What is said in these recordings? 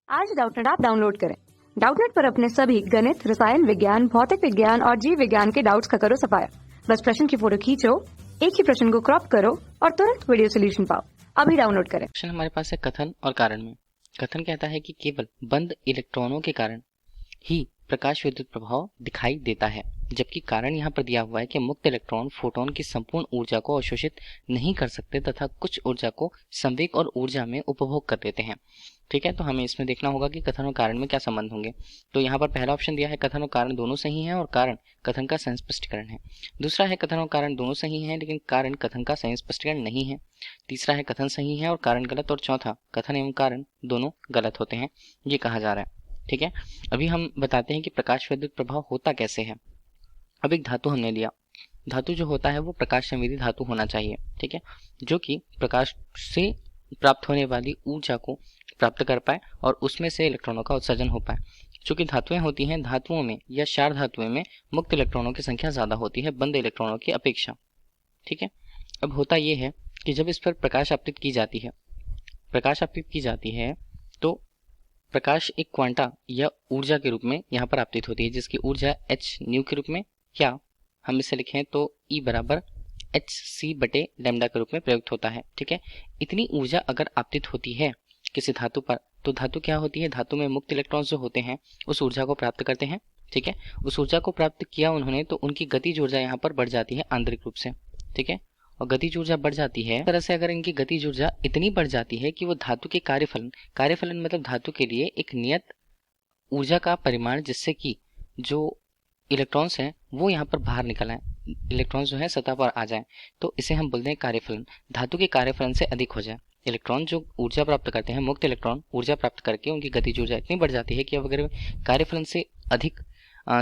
आज Doubtnut app download करें। Doubtnut पर अपने सभी गणित, रसायन विज्ञान, भौतिक विज्ञान और जीव विज्ञान के डाउट्स का करो सफाया। बस प्रश्न की फोटो खींचो, एक ही प्रश्न को क्रॉप करो और तुरंत वीडियो सोल्यूशन पाओ। अभी डाउनलोड करें। क्वेश्चन हमारे पास है कथन और कारण में। कथन कहता है कि केवल बंद इलेक्ट्रॉनों के कारण ही प्रकाश विद्युत प्रभाव दिखाई देता है, जबकि कारण यहाँ पर दिया हुआ है कि मुक्त इलेक्ट्रॉन फोटोन की संपूर्ण ऊर्जा को अवशोषित नहीं कर सकते तथा कुछ ऊर्जा को संवेग और ऊर्जा में उपभोग कर देते हैं। ठीक है, तो हमें इसमें देखना होगा कि कथन और कारण में क्या संबंध होंगे। तो यहाँ पर पहला ऑप्शन दिया है कथन और कारण दोनों सही हैं और कारण कथन का सही स्पष्टीकरण है। दूसरा है कथन और कारण दोनों सही हैं लेकिन कारण कथन का सही स्पष्टीकरण नहीं है। तीसरा है कथन सही है और कारण गलत। और चौथा कथन एवं कारण दोनों गलत होते हैं, ये कहा जा रहा है। ठीक है, अभी हम बताते हैं कि प्रकाश विद्युत प्रभाव होता कैसे है। अब एक धातु हमने लिया, धातु जो होता है वो प्रकाश संवेदी धातु होना चाहिए। ठीक है, जो कि प्रकाश से प्राप्त होने वाली ऊर्जा को प्राप्त कर पाए और उसमें से इलेक्ट्रॉनों का उत्सर्जन हो पाए। चूंकि धातुएं होती हैं, धातुओं में या क्षार धातुएं में मुक्त इलेक्ट्रॉनों की संख्या ज्यादा होती है बंद इलेक्ट्रॉनों की अपेक्षा। ठीक है, अब होता यह है कि जब इस पर प्रकाश आपतित की जाती है, तो प्रकाश एक क्वांटा या ऊर्जा के रूप में यहाँ पर आपतित होती है, जिसकी ऊर्जा h न्यू के रूप में, या हम इसे लिखें तो E बराबर hc/λ के रूप में प्रयुक्त होता है। ठीक है, इतनी ऊर्जा अगर आपतित होती है किसी धातु पर, तो धातु क्या होती है, धातु में मुक्त इलेक्ट्रॉन्स जो होते हैं उस ऊर्जा को प्राप्त करते हैं। ठीक है, उस ऊर्जा को प्राप्त किया उन्होंने तो उनकी गतिज ऊर्जा यहाँ पर बढ़ जाती है आंतरिक रूप से। ठीक है, और गतिज ऊर्जा बढ़ जाती है, इस तरह से अगर इनकी गतिज ऊर्जा इतनी बढ़ जाती है कि वो धातु के कार्यफलन मतलब धातु के लिए एक नियत ऊर्जा का परिमाण, जिससे कि जो इलेक्ट्रॉन्स हैं वो यहाँ पर बाहर निकल आए, इलेक्ट्रॉन्स जो है सतह पर आ जाएं, तो इसे हम बोलते हैं कार्यफलन। धातु के कार्यफलन से अधिक हो जाए, इलेक्ट्रॉन जो ऊर्जा प्राप्त करते हैं, मुक्त इलेक्ट्रॉन ऊर्जा प्राप्त करके उनकी गतिज ऊर्जा इतनी बढ़ जाती है कि अब अगर कार्यफलन से अधिक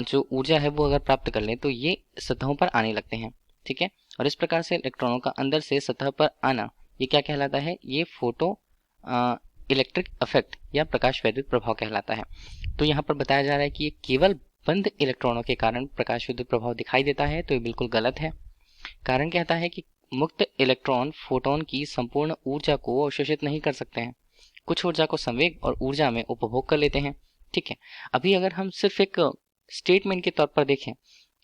जो ऊर्जा है वो अगर प्राप्त कर लें तो ये सतहों पर आने लगते हैं। ठीक है, और इस प्रकार से इलेक्ट्रॉनों का अंदर से सतह पर आना, ये क्या कहलाता है, ये फोटो इलेक्ट्रिक इफेक्ट या प्रकाश विद्युत प्रभाव कहलाता है। तो यहाँ पर बताया जा रहा है कि ये केवल बंद इलेक्ट्रॉनों के कारण प्रकाश विद्युत प्रभाव दिखाई देता है, तो ये बिल्कुल गलत है। कारण कहता है कि मुक्त इलेक्ट्रॉन फोटोन की संपूर्ण ऊर्जा को अवशोषित नहीं कर सकते हैं, कुछ ऊर्जा को संवेग और ऊर्जा में उपभोग कर लेते हैं। ठीक है, अभी अगर हम सिर्फ एक स्टेटमेंट के तौर पर देखें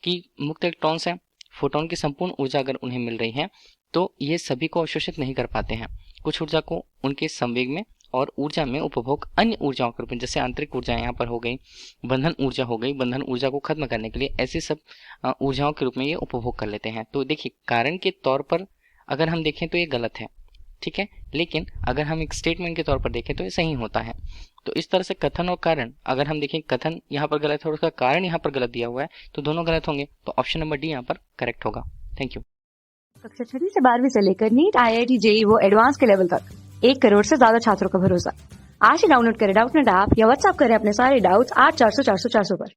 कि मुक्त इलेक्ट्रॉन्स हैं, फोटोन की संपूर्ण ऊर्जा अगर उन्हें मिल रही है तो ये सभी को अवशोषित नहीं कर पाते हैं, कुछ ऊर्जा को उनके संवेग में और ऊर्जा में उपभोग अन्य ऊर्जाओं के रूप में, जैसे आंतरिक ऊर्जा यहाँ पर हो गई, बंधन ऊर्जा हो गई, बंधन ऊर्जा को खत्म करने के लिए ऐसे सब ऊर्जाओं के रूप में ये उपभोग कर लेते हैं। तो देखिए, कारण के तौर पर अगर हम देखें तो ये गलत है। ठीक है, लेकिन अगर हम एक स्टेटमेंट के तौर पर देखें तो ये सही होता है। तो इस तरह से कथन और कारण, अगर हम देखें कथन यहाँ पर गलत है और उसका कारण यहाँ पर गलत दिया हुआ है, तो दोनों गलत होंगे, तो ऑप्शन नंबर डी यहाँ पर करेक्ट होगा। Thank you. कक्षा 6 से 12वीं से लेकर नीट, IIT, JEE वो एडवांस के लेवल तक 1 करोड़ से ज्यादा छात्रों का भरोसा। आज ही डाउनलोड करें डाउटनेट ऐप या व्हाट्सएप करें अपने सारे डाउट्स 8400 400 400 पर।